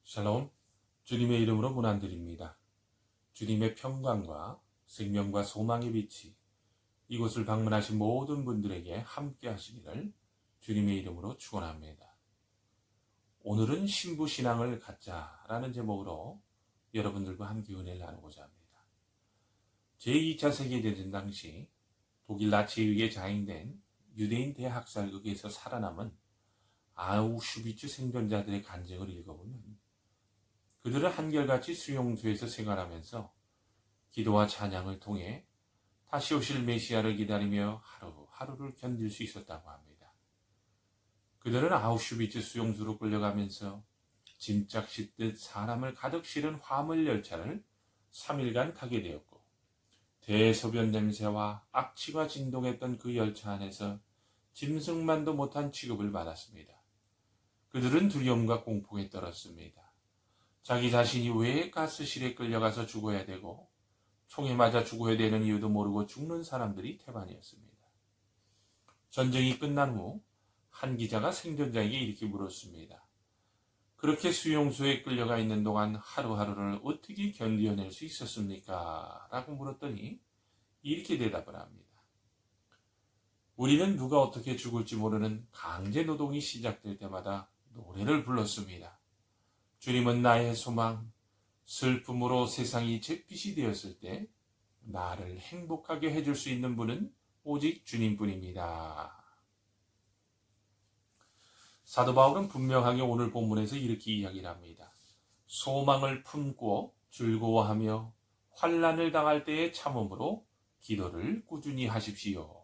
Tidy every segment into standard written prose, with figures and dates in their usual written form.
샬롬, 주님의 이름으로 문안드립니다. 주님의 평강과 생명과 소망의 빛이 이곳을 방문하신 모든 분들에게 함께 하시기를 주님의 이름으로 축원합니다. 오늘은 신부신앙을 갖자라는 제목으로 여러분들과 함께 은혜를 나누고자 합니다. 제2차 세계대전 당시 독일 나치에 의해 자행된 유대인 대학살극에서 살아남은 아우슈비츠 생존자들의 간증을 읽어보면 그들은 한결같이 수용소에서 생활하면서 기도와 찬양을 통해 다시 오실 메시아를 기다리며 하루하루를 견딜 수 있었다고 합니다. 그들은 아우슈비츠 수용소로 끌려가면서 짐짝 싣듯 사람을 가득 실은 화물 열차를 3일간 타게 되었고 대소변 냄새와 악취가 진동했던 그 열차 안에서 짐승만도 못한 취급을 받았습니다. 그들은 두려움과 공포에 떨었습니다. 자기 자신이 왜 가스실에 끌려가서 죽어야 되고 총에 맞아 죽어야 되는 이유도 모르고 죽는 사람들이 태반이었습니다. 전쟁이 끝난 후 한 기자가 생존자에게 이렇게 물었습니다. 그렇게 수용소에 끌려가 있는 동안 하루하루를 어떻게 견뎌낼 수 있었습니까? 라고 물었더니 이렇게 대답을 합니다. 우리는 누가 어떻게 죽을지 모르는 강제 노동이 시작될 때마다 노래를 불렀습니다. 주님은 나의 소망, 슬픔으로 세상이 잿빛이 되었을 때 나를 행복하게 해줄 수 있는 분은 오직 주님뿐입니다. 사도 바울은 분명하게 오늘 본문에서 이렇게 이야기를 합니다. 소망을 품고 즐거워하며 환난을 당할 때의 참음으로 기도를 꾸준히 하십시오.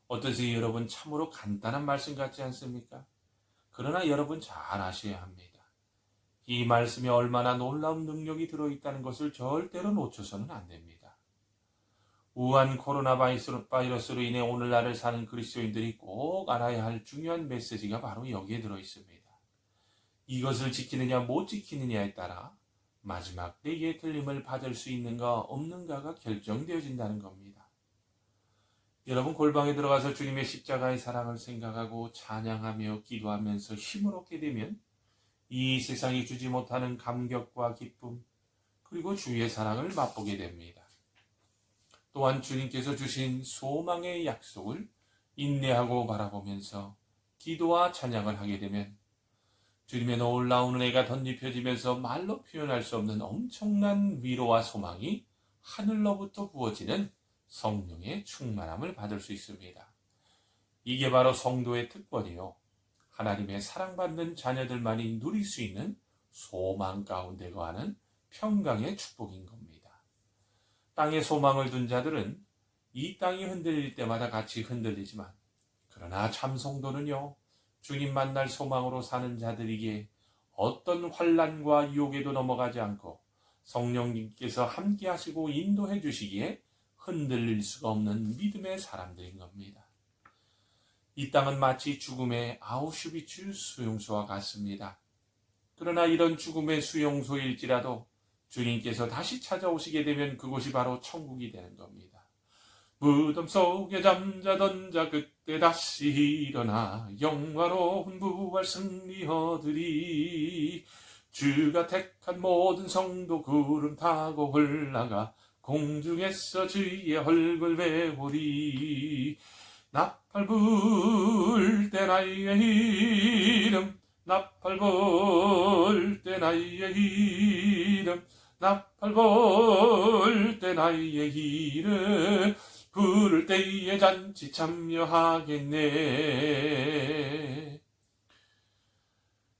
어떠세요 여러분? 참으로 간단한 말씀 같지 않습니까? 그러나 여러분 잘 아셔야 합니다. 이 말씀에 얼마나 놀라운 능력이 들어있다는 것을 절대로 놓쳐서는 안 됩니다. 우한 코로나 바이러스로 인해 오늘날을 사는 그리스도인들이 꼭 알아야 할 중요한 메시지가 바로 여기에 들어있습니다. 이것을 지키느냐 못 지키느냐에 따라 마지막 때의 틀림을 받을 수 있는가 없는가가 결정되어진다는 겁니다. 여러분 골방에 들어가서 주님의 십자가의 사랑을 생각하고 찬양하며 기도하면서 힘을 얻게 되면 이 세상이 주지 못하는 감격과 기쁨 그리고 주의 사랑을 맛보게 됩니다. 또한 주님께서 주신 소망의 약속을 인내하고 바라보면서 기도와 찬양을 하게 되면 주님의 놀라운 은혜가 덧입혀지면서 말로 표현할 수 없는 엄청난 위로와 소망이 하늘로부터 부어지는 성령의 충만함을 받을 수 있습니다. 이게 바로 성도의 특권이요. 하나님의 사랑받는 자녀들만이 누릴 수 있는 소망 가운데 거하는 평강의 축복인 겁니다. 땅에 소망을 둔 자들은 이 땅이 흔들릴 때마다 같이 흔들리지만 그러나 참 성도는요. 주님 만날 소망으로 사는 자들에게 어떤 환난과 유혹에도 넘어가지 않고 성령님께서 함께 하시고 인도해 주시기에 흔들릴 수가 없는 믿음의 사람들인 겁니다. 이 땅은 마치 죽음의 아우슈비츠 수용소와 같습니다. 그러나 이런 죽음의 수용소일지라도 주님께서 다시 찾아오시게 되면 그곳이 바로 천국이 되는 겁니다. 무덤 속에 잠자던 자 그때 다시 일어나 영화로운 부활 승리 얻으리. 주가 택한 모든 성도 구름 타고 올라가 공중에서 주의 얼굴 배우리. 나팔 불 때 나의 이름 나팔 불 때 나의 이름 나팔 불 때 나의 이름 부를 때에 잔치 참여하겠네.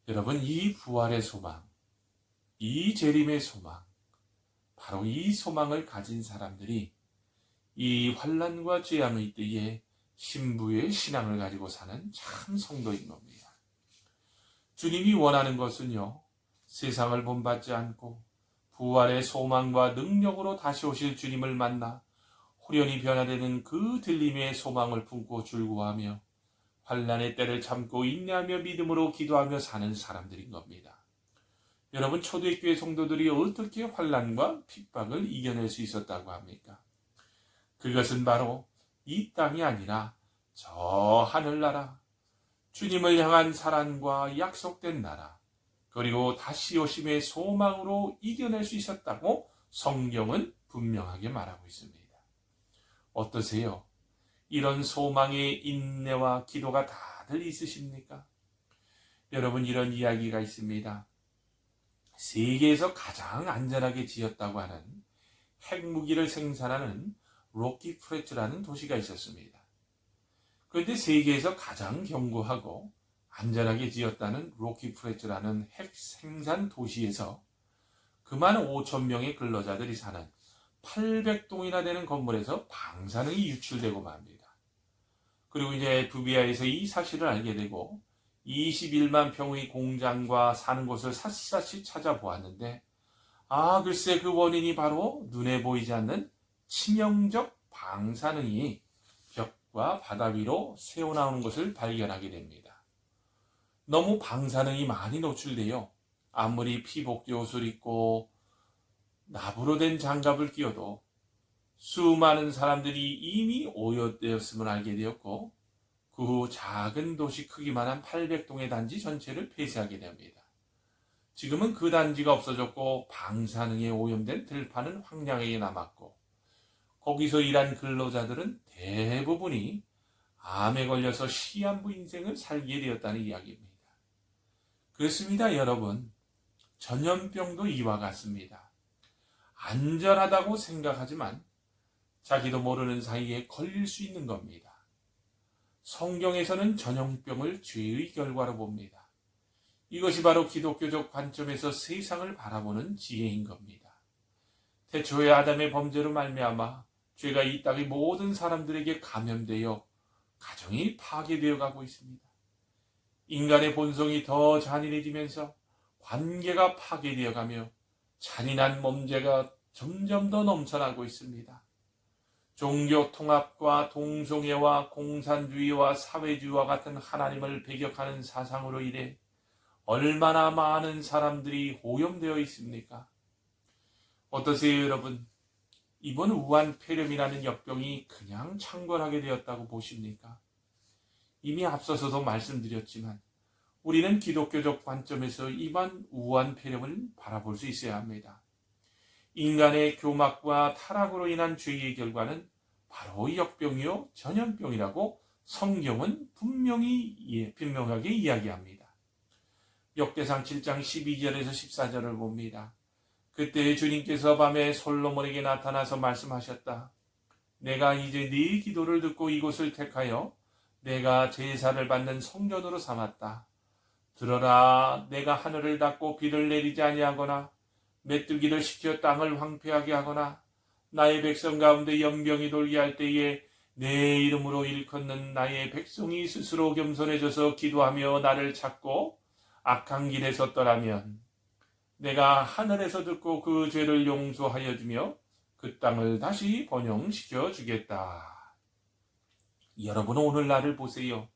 여러분 이 부활의 소망, 이 재림의 소망, 바로 이 소망을 가진 사람들이 이 환난과 재앙의 때에 신부의 신앙을 가지고 사는 참 성도인 겁니다. 주님이 원하는 것은요. 세상을 본받지 않고 부활의 소망과 능력으로 다시 오실 주님을 만나 후련히 변화되는 그 들림의 소망을 품고 즐거워하며 환난의 때를 참고 인내하며 믿음으로 기도하며 사는 사람들인 겁니다. 여러분 초대교회 성도들이 어떻게 환난과 핍박을 이겨낼 수 있었다고 합니까? 그것은 바로 이 땅이 아니라 저 하늘나라, 주님을 향한 사랑과 약속된 나라, 그리고 다시오심의 소망으로 이겨낼 수 있었다고 성경은 분명하게 말하고 있습니다. 어떠세요? 이런 소망의 인내와 기도가 다들 있으십니까? 여러분, 이런 이야기가 있습니다. 세계에서 가장 안전하게 지었다고 하는 핵무기를 생산하는 로키 프레츠라는 도시가 있었습니다. 그런데 세계에서 가장 견고하고 안전하게 지었다는 로키 프레츠라는 핵 생산 도시에서 그만 5천 명의 근로자들이 사는 800동이나 되는 건물에서 방사능이 유출되고 맙니다. 그리고 이제 FBI에서 이 사실을 알게 되고 21만 평의 공장과 사는 곳을 샅샅이 찾아보았는데 글쎄 그 원인이 바로 눈에 보이지 않는 치명적 방사능이 벽과 바다 위로 새어나오는 것을 발견하게 됩니다. 너무 방사능이 많이 노출되어 아무리 피복제 옷을 입고 나부로 된 장갑을 끼워도 수많은 사람들이 이미 오염되었음을 알게 되었고 그 후 작은 도시 크기만한 800동의 단지 전체를 폐쇄하게 됩니다. 지금은 그 단지가 없어졌고 방사능에 오염된 들판은 황량하게 남았고 거기서 일한 근로자들은 대부분이 암에 걸려서 시한부 인생을 살게 되었다는 이야기입니다. 그렇습니다, 여러분. 전염병도 이와 같습니다. 안전하다고 생각하지만 자기도 모르는 사이에 걸릴 수 있는 겁니다. 성경에서는 전염병을 죄의 결과로 봅니다. 이것이 바로 기독교적 관점에서 세상을 바라보는 지혜인 겁니다. 태초의 아담의 범죄로 말미암아 죄가 이 땅의 모든 사람들에게 감염되어 가정이 파괴되어 가고 있습니다. 인간의 본성이 더 잔인해지면서 관계가 파괴되어 가며 잔인한 범죄가 점점 더 넘쳐나고 있습니다. 종교 통합과 동성애와 공산주의와 사회주의와 같은 하나님을 배격하는 사상으로 인해 얼마나 많은 사람들이 오염되어 있습니까? 어떠세요, 여러분? 이번 우한 폐렴이라는 역병이 그냥 창궐하게 되었다고 보십니까? 이미 앞서서도 말씀드렸지만 우리는 기독교적 관점에서 이번 우한 폐렴을 바라볼 수 있어야 합니다. 인간의 교막과 타락으로 인한 죄의 결과는 바로 역병이요 전염병이라고 성경은 분명하게 이야기합니다. 역대상 7장 12절에서 14절을 봅니다. 그때 주님께서 밤에 솔로몬에게 나타나서 말씀하셨다. 내가 이제 네 기도를 듣고 이곳을 택하여 내가 제사를 받는 성전으로 삼았다. 들어라, 내가 하늘을 닫고 비를 내리지 아니하거나 메뚜기를 시켜 땅을 황폐하게 하거나 나의 백성 가운데 연병이 돌게 할 때에 내 이름으로 일컫는 나의 백성이 스스로 겸손해져서 기도하며 나를 찾고 악한 길에서 떠나면 내가 하늘에서 듣고 그 죄를 용서하여 주며 그 땅을 다시 번영시켜 주겠다. 여러분은 오늘날을 보세요.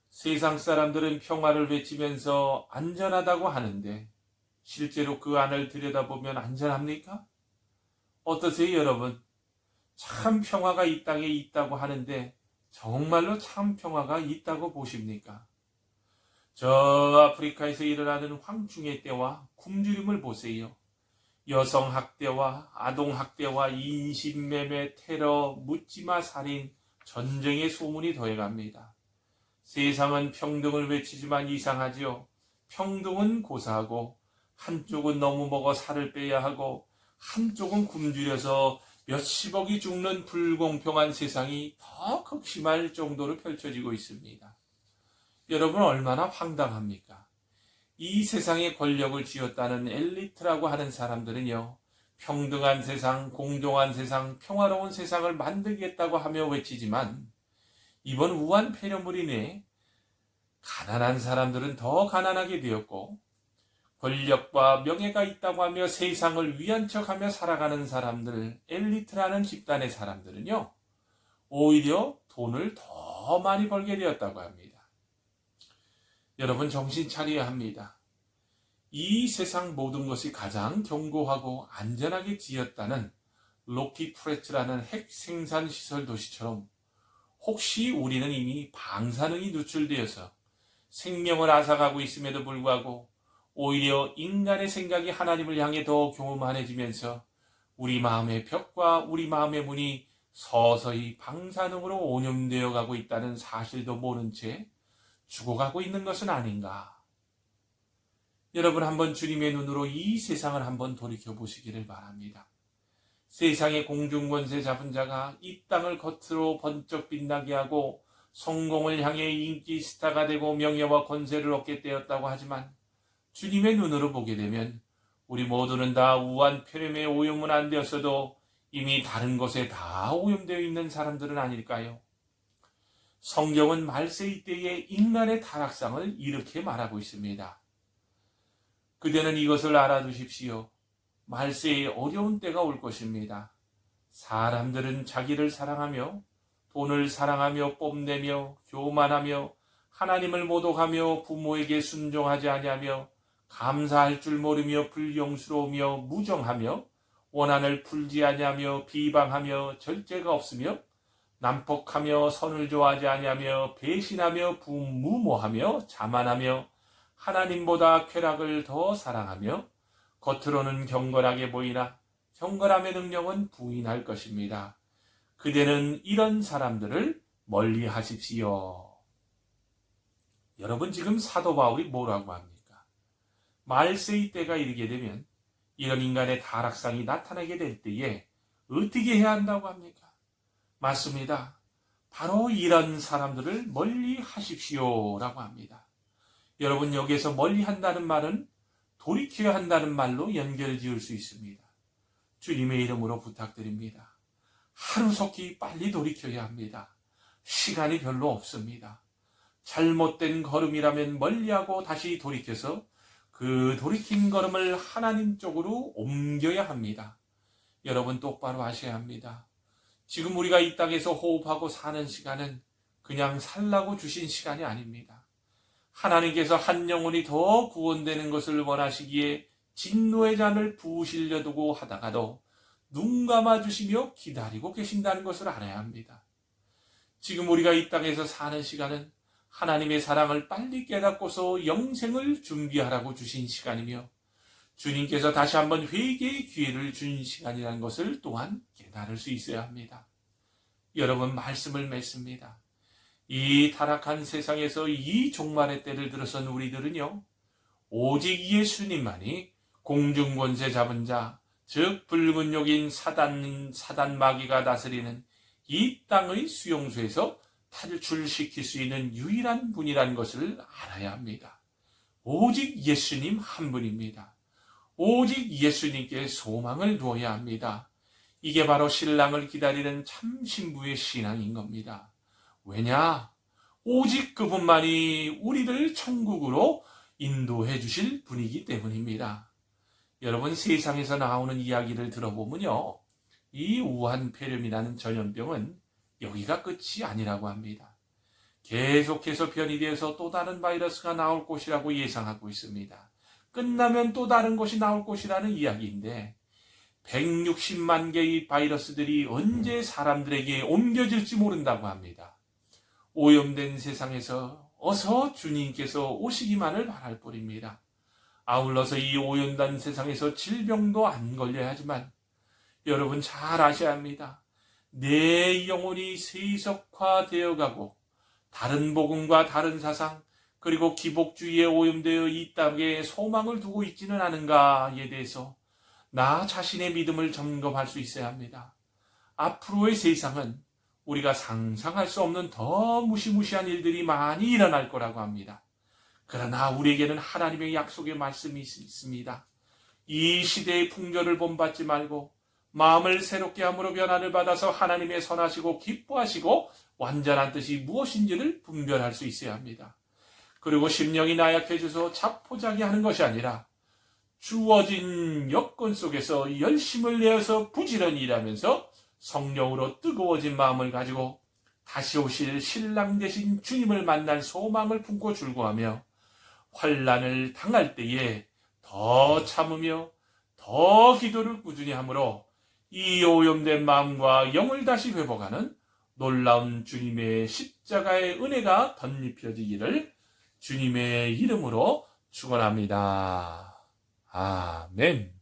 세상 사람들은 평화를 외치면서 안전하다고 하는데 실제로 그 안을 들여다보면 안전합니까? 어떠세요, 여러분? 참 평화가 이 땅에 있다고 하는데 정말로 참 평화가 있다고 보십니까? 저 아프리카에서 일어나는 황충의 때와 굶주림을 보세요. 여성 학대와 아동 학대와 인신매매, 테러, 묻지마 살인, 전쟁의 소문이 더해갑니다. 세상은 평등을 외치지만 이상하지요. 평등은 고사하고 한쪽은 너무 먹어 살을 빼야 하고 한쪽은 굶주려서 몇십억이 죽는 불공평한 세상이 더 극심할 정도로 펼쳐지고 있습니다. 여러분, 얼마나 황당합니까? 이 세상에 권력을 쥐었다는 엘리트라고 하는 사람들은요, 평등한 세상, 공정한 세상, 평화로운 세상을 만들겠다고 하며 외치지만 이번 우한 폐렴으로 인해 가난한 사람들은 더 가난하게 되었고 권력과 명예가 있다고 하며 세상을 위한 척하며 살아가는 사람들, 엘리트라는 집단의 사람들은요, 오히려 돈을 더 많이 벌게 되었다고 합니다. 여러분, 정신 차려야 합니다. 이 세상 모든 것이 가장 견고하고 안전하게 지었다는 로키 프레츠라는 핵 생산 시설 도시처럼 혹시 우리는 이미 방사능이 누출되어서 생명을 앗아가고 있음에도 불구하고 오히려 인간의 생각이 하나님을 향해 더 교만해지면서 우리 마음의 벽과 우리 마음의 문이 서서히 방사능으로 오염되어 가고 있다는 사실도 모른 채 죽어가고 있는 것은 아닌가. 여러분 한번 주님의 눈으로 이 세상을 한번 돌이켜 보시기를 바랍니다. 세상의 공중권세 잡은 자가 이 땅을 겉으로 번쩍 빛나게 하고 성공을 향해 인기 스타가 되고 명예와 권세를 얻게 되었다고 하지만 주님의 눈으로 보게 되면 우리 모두는 다 우한 폐렴에 오염은 안 되었어도 이미 다른 곳에 다 오염되어 있는 사람들은 아닐까요? 성경은 말세이 때의 인간의 타락상을 이렇게 말하고 있습니다. 그대는 이것을 알아두십시오. 말세에 어려운 때가 올 것입니다. 사람들은 자기를 사랑하며 돈을 사랑하며 뽐내며 교만하며 하나님을 모독하며 부모에게 순종하지 아니하며 감사할 줄 모르며 불경스러우며 무정하며 원한을 풀지 아니하며 비방하며 절제가 없으며 난폭하며 선을 좋아하지 아니하며 배신하며 무모하며 자만하며 하나님보다 쾌락을 더 사랑하며 겉으로는 경건하게 보이나 경건함의 능력은 부인할 것입니다. 그대는 이런 사람들을 멀리 하십시오. 여러분 지금 사도 바울이 뭐라고 합니까? 말세의 때가 이르게 되면 이런 인간의 타락상이 나타나게 될 때에 어떻게 해야 한다고 합니까? 맞습니다. 바로 이런 사람들을 멀리 하십시오라고 합니다. 여러분 여기에서 멀리 한다는 말은 돌이켜야 한다는 말로 연결 지을 수 있습니다. 주님의 이름으로 부탁드립니다. 하루속히 빨리 돌이켜야 합니다. 시간이 별로 없습니다. 잘못된 걸음이라면 멀리하고 다시 돌이켜서 그 돌이킨 걸음을 하나님 쪽으로 옮겨야 합니다. 여러분 똑바로 하셔야 합니다. 지금 우리가 이 땅에서 호흡하고 사는 시간은 그냥 살라고 주신 시간이 아닙니다. 하나님께서 한 영혼이 더 구원되는 것을 원하시기에 진노의 잔을 부으시려 두고 하다가도 눈 감아주시며 기다리고 계신다는 것을 알아야 합니다. 지금 우리가 이 땅에서 사는 시간은 하나님의 사랑을 빨리 깨닫고서 영생을 준비하라고 주신 시간이며 주님께서 다시 한번 회개의 기회를 준 시간이라는 것을 또한 깨달을 수 있어야 합니다. 여러분 말씀을 맺습니다. 이 타락한 세상에서 이 종말의 때를 들어선 우리들은요, 오직 예수님만이 공중권세 잡은 자, 즉 붉은 욕인 사단 마귀가 다스리는 이 땅의 수용소에서 탈출시킬 수 있는 유일한 분이라는 것을 알아야 합니다. 오직 예수님 한 분입니다. 오직 예수님께 소망을 두어야 합니다. 이게 바로 신랑을 기다리는 참 신부의 신앙인 겁니다. 왜냐? 오직 그분만이 우리를 천국으로 인도해 주실 분이기 때문입니다. 여러분 세상에서 나오는 이야기를 들어보면요, 이 우한 폐렴이라는 전염병은 여기가 끝이 아니라고 합니다. 계속해서 변이되어서 또 다른 바이러스가 나올 것이라고 예상하고 있습니다. 끝나면 또 다른 것이 나올 것이라는 이야기인데 160만 개의 바이러스들이 언제 사람들에게 옮겨질지 모른다고 합니다. 오염된 세상에서 어서 주님께서 오시기만을 바랄 뿐입니다. 아울러서 이 오염된 세상에서 질병도 안 걸려야 하지만 여러분 잘 아셔야 합니다. 내 영혼이 세속화되어 가고 다른 복음과 다른 사상 그리고 기복주의에 오염되어 이 땅에 소망을 두고 있지는 않은가에 대해서 나 자신의 믿음을 점검할 수 있어야 합니다. 앞으로의 세상은 우리가 상상할 수 없는 더 무시무시한 일들이 많이 일어날 거라고 합니다. 그러나 우리에게는 하나님의 약속의 말씀이 있습니다. 이 시대의 풍조를 본받지 말고 마음을 새롭게 함으로 변화를 받아서 하나님의 선하시고 기뻐하시고 완전한 뜻이 무엇인지를 분별할 수 있어야 합니다. 그리고 심령이 나약해져서 자포자기하는 것이 아니라 주어진 여건 속에서 열심을 내어서 부지런히 일하면서 성령으로 뜨거워진 마음을 가지고 다시 오실 신랑 되신 주님을 만날 소망을 품고 줄고하며 환난을 당할 때에 더 참으며 더 기도를 꾸준히 하므로 이 오염된 마음과 영을 다시 회복하는 놀라운 주님의 십자가의 은혜가 덧입혀지기를 주님의 이름으로 축원합니다. 아멘.